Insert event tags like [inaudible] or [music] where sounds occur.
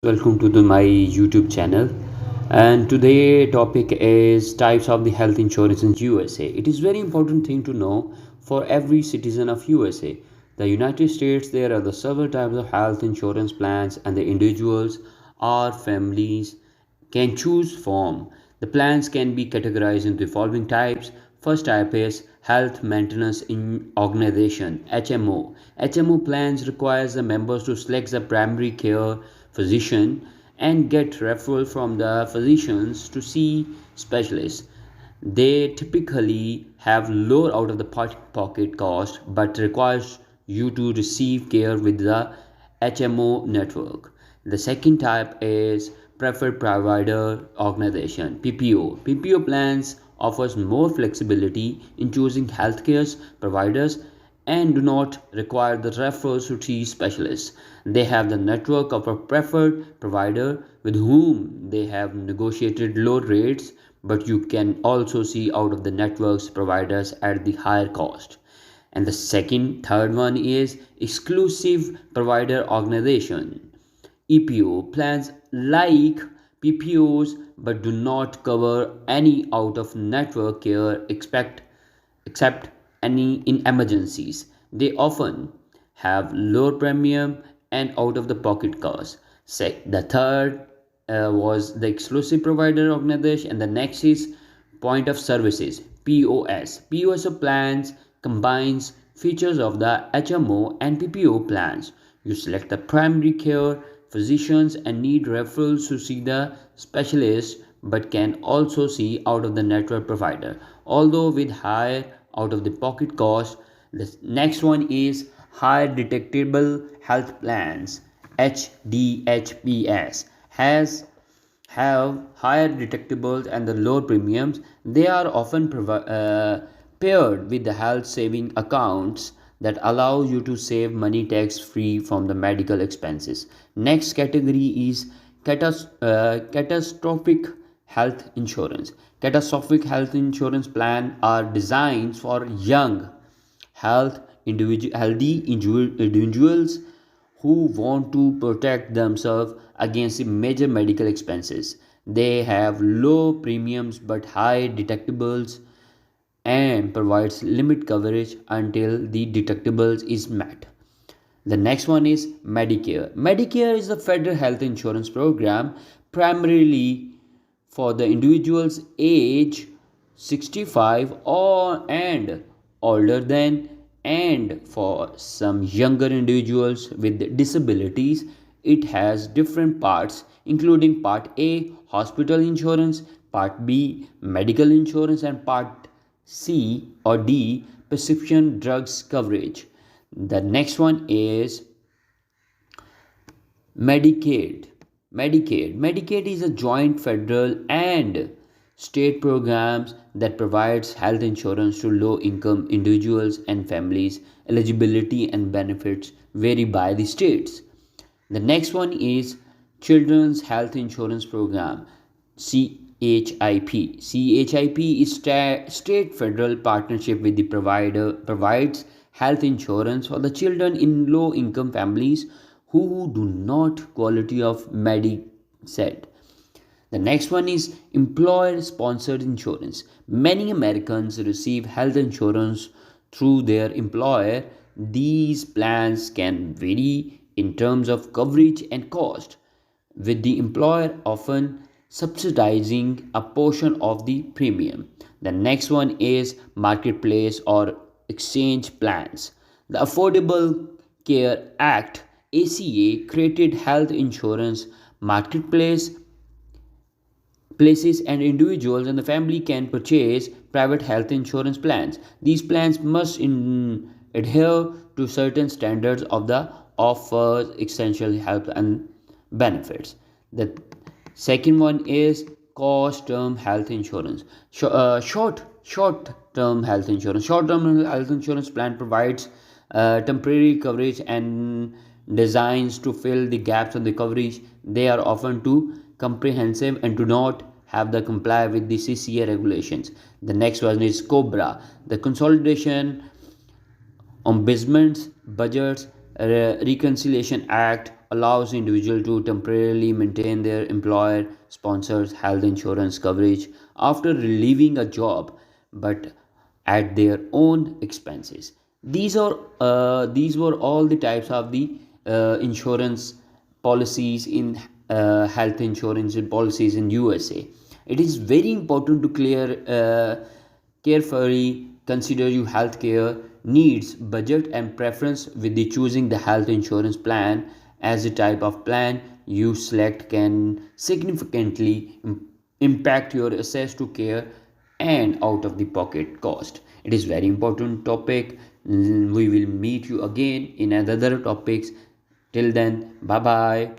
Welcome to my YouTube channel. And today topic is types of the health insurance in USA. It is very important thing to know for every citizen of USA. The United States, there are the several types of health insurance plans, and the individuals or families can choose from. The plans can be categorized into the following types. First type is Health Maintenance in Organization (HMO). HMO plans requires the members to select the primary care physician and get referral from the physicians to see specialists. They typically have lower out of the pocket cost but requires you to receive care with the HMO network. The second type is Preferred Provider Organization. [noise] PPO plans offers more flexibility in choosing healthcare providers and do not require the referrals to see specialists. They have the network of a preferred provider with whom they have negotiated low rates, but you can also see out of the networks providers at the higher cost. And the third one is exclusive provider organization EPO plans like PPOs but do not cover any out of network care except any in emergencies. They often have lower premium and out of the pocket costs. The third was the exclusive provider organization, and the next is point of services POS. POS plans combines features of the HMO and PPO plans. You select the primary care physicians and need referrals to see the specialist, but can also see out of the network provider, although with higher out of the pocket cost. The next one is higher detectable health plans HDHPS has have higher deductibles and the lower premiums. They are often paired with the health saving accounts that allow you to save money tax free from the medical expenses. Next category is catastrophic health insurance. Catastrophic health insurance plan are designed for young healthy individuals who want to protect themselves against major medical expenses. They have low premiums but high deductibles and provides limit coverage until the deductibles is met. The next one is Medicare. Medicare is the federal health insurance program primarily for the individuals age 65 or and older than, and for some younger individuals with disabilities. It has different parts including part A hospital insurance, part B medical insurance, and part C or D prescription drugs coverage. The next one is Medicaid. Medicaid is a joint federal and state programs that provides health insurance to low income individuals and families. Eligibility and benefits vary by the states. The next one is Children's Health Insurance Program CHIP. CHIP is state federal partnership with the provider provides health insurance for the children in low income families who do not quality of Medicaid. The next one is employer sponsored insurance. Many Americans receive health insurance through their employer. These plans can vary in terms of coverage and cost, with the employer often subsidizing a portion of the premium. The next one is marketplace or exchange plans. The Affordable Care Act ACA created health insurance marketplace places, and individuals and the family can purchase private health insurance plans. These plans must adhere to certain standards of the offers essential health and benefits. The second one is cost term health insurance. Short term health insurance. Short term health insurance plan provides temporary coverage and designs to fill the gaps in the coverage. They are often too comprehensive and do not have the comply with the CCA regulations. The next one is COBRA, the Consolidation Ombudsman's Budgets Reconciliation Act allows individual to temporarily maintain their employer sponsors health insurance coverage after leaving a job, but at their own expenses. These were all the types of the insurance policies in health insurance policies in USA. It is very important to carefully consider your healthcare needs, budget, and preference with the choosing the health insurance plan, as the type of plan you select can significantly impact your access to care and out of the pocket cost. It is very important topic. We will meet you again in another topics. Till then, bye bye.